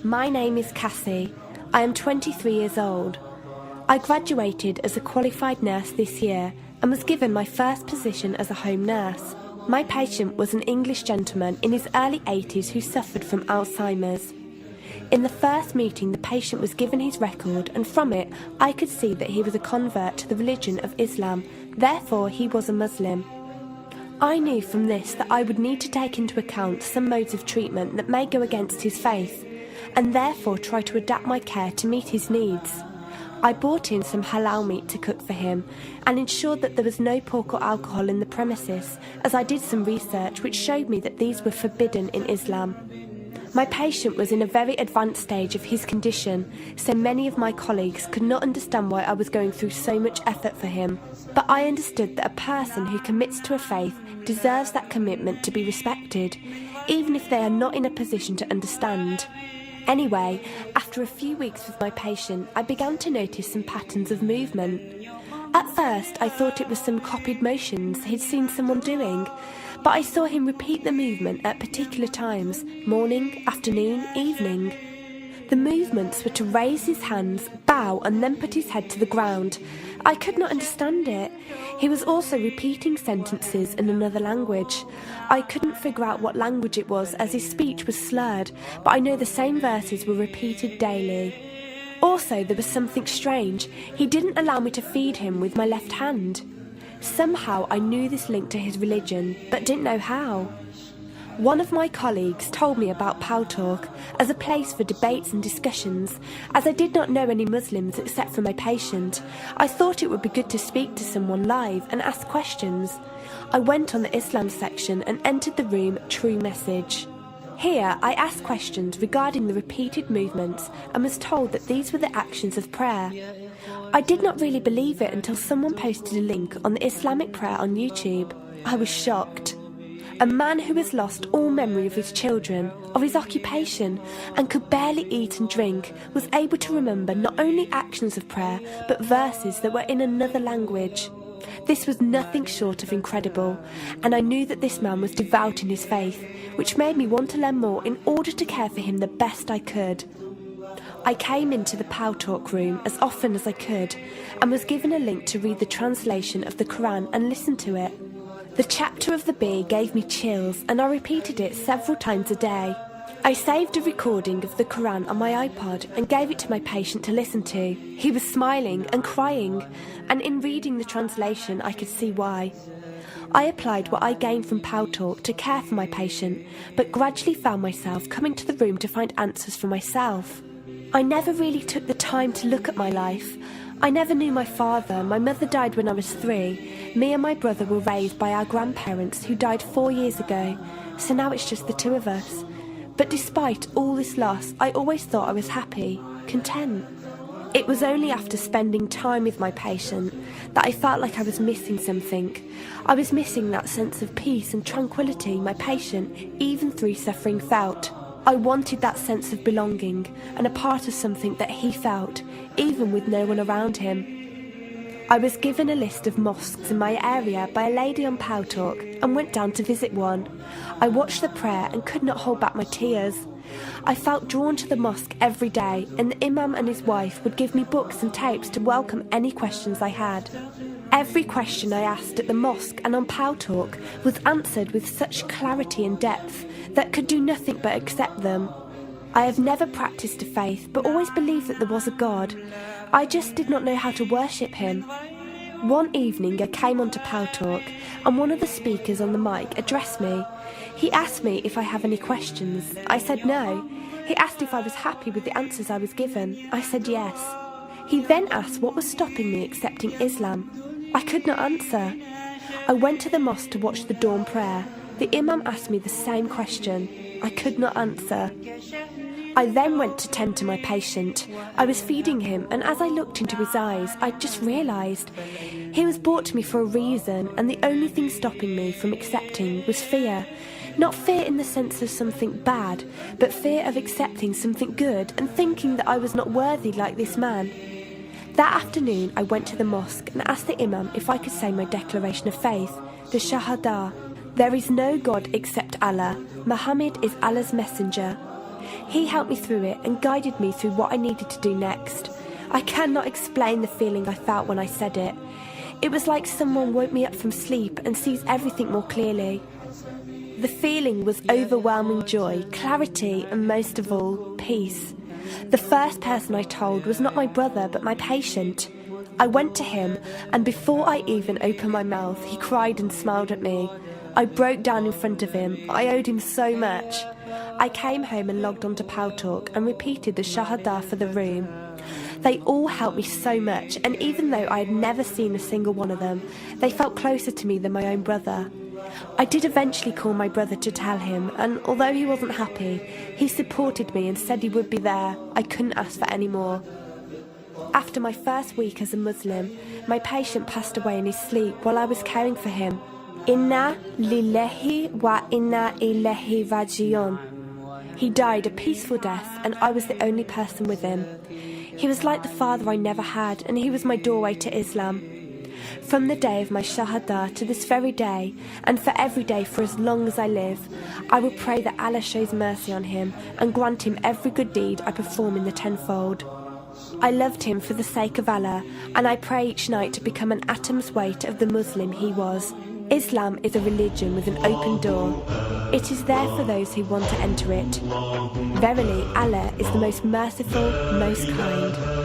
My name is Cassie. I am 23 years old. I graduated as a qualified nurse this year and was given my first position as a home nurse. My patient was an English gentleman in his early 80s who suffered from Alzheimer's. In the first meeting, the patient was given his record, and from it I could see that he was a convert to the religion of Islam, therefore he was a Muslim. I knew from this that I would need to take into account some modes of treatment that may go against his faith, and therefore try to adapt my care to meet his needs. I bought in some halal meat to cook for him and ensured that there was no pork or alcohol in the premises, as I did some research which showed me that these were forbidden in Islam. My patient was in a very advanced stage of his condition, so many of my colleagues could not understand why I was going through so much effort for him. But I understood that a person who commits to a faith deserves that commitment to be respected, even if they are not in a position to understand. Anyway, after a few weeks with my patient, I began to notice some patterns of movement. At first, I thought it was some copied motions he'd seen someone doing, but I saw him repeat the movement at particular times, morning, afternoon, evening. The movements were to raise his hands, bow, and then put his head to the ground. I could not understand it. He was also repeating sentences in another language. I couldn't figure out what language it was as his speech was slurred, but I know the same verses were repeated daily. Also, there was something strange. He didn't allow me to feed him with my left hand. Somehow I knew this link to his religion, but didn't know how. One of my colleagues told me about Pal Talk as a place for debates and discussions. As I did not know any Muslims except for my patient, I thought it would be good to speak to someone live and ask questions. I went on the Islam section and entered the room True Message. Here I asked questions regarding the repeated movements and was told that these were the actions of prayer. I did not really believe it until someone posted a link on the Islamic prayer on YouTube. I was shocked. A man who has lost all memory of his children, of his occupation, and could barely eat and drink, was able to remember not only actions of prayer, but verses that were in another language. This was nothing short of incredible, and I knew that this man was devout in his faith, which made me want to learn more in order to care for him the best I could. I came into the Pal Talk room as often as I could, and was given a link to read the translation of the Quran and listen to it. The chapter of the bee gave me chills, and I repeated it several times a day. I saved a recording of the Quran on my iPod and gave it to my patient to listen to. He was smiling and crying, and in reading the translation I could see why. I applied what I gained from Pal Talk to care for my patient, but gradually found myself coming to the room to find answers for myself. I never really took the time to look at my life. I never knew my father. My mother died when I was 3. Me and my brother were raised by our grandparents who died 4 years ago, so now it's just the two of us. But despite all this loss, I always thought I was happy, content. It was only after spending time with my patient that I felt like I was missing something. I was missing that sense of peace and tranquility my patient, even through suffering, felt. I wanted that sense of belonging and a part of something that he felt, even with no one around him. I was given a list of mosques in my area by a lady on Pal Talk and went down to visit one. I watched the prayer and could not hold back my tears. I felt drawn to the mosque every day, and the imam and his wife would give me books and tapes to welcome any questions I had. Every question I asked at the mosque and on Pal Talk was answered with such clarity and depth that could do nothing but accept them. I have never practiced a faith, but always believed that there was a God. I just did not know how to worship him. One evening I came onto Pal Talk, and one of the speakers on the mic addressed me. He asked me if I have any questions. I said no. He asked if I was happy with the answers I was given. I said yes. He then asked what was stopping me accepting Islam. I could not answer. I went to the mosque to watch the dawn prayer. The imam asked me the same question. I could not answer. I then went to tend to my patient. I was feeding him, and as I looked into his eyes, I just realised he was brought to me for a reason, and the only thing stopping me from accepting was fear. Not fear in the sense of something bad, but fear of accepting something good and thinking that I was not worthy like this man. That afternoon I went to the mosque and asked the imam if I could say my declaration of faith, the Shahada. There is no God except Allah. Muhammad is Allah's messenger. He helped me through it and guided me through what I needed to do next. I cannot explain the feeling I felt when I said it. It was like someone woke me up from sleep and sees everything more clearly. The feeling was overwhelming joy, clarity, and most of all, peace. The first person I told was not my brother, but my patient. I went to him, and before I even opened my mouth, he cried and smiled at me. I broke down in front of him. I owed him so much. I came home and logged onto Paltalk and repeated the Shahada for the room. They all helped me so much, and even though I had never seen a single one of them, they felt closer to me than my own brother. I did eventually call my brother to tell him, and although he wasn't happy, he supported me and said he would be there. I couldn't ask for any more. After my first week as a Muslim, my patient passed away in his sleep while I was caring for him. Inna lillahi wa inna ilaihi raji'un. He died a peaceful death, and I was the only person with him. He was like the father I never had, and he was my doorway to Islam. From the day of my Shahada to this very day, and for every day for as long as I live, I will pray that Allah shows mercy on him and grant him every good deed I perform in the tenfold. I loved him for the sake of Allah, and I pray each night to become an atom's weight of the Muslim he was. Islam is a religion with an open door. It is there for those who want to enter it. Verily, Allah is the most merciful, most kind.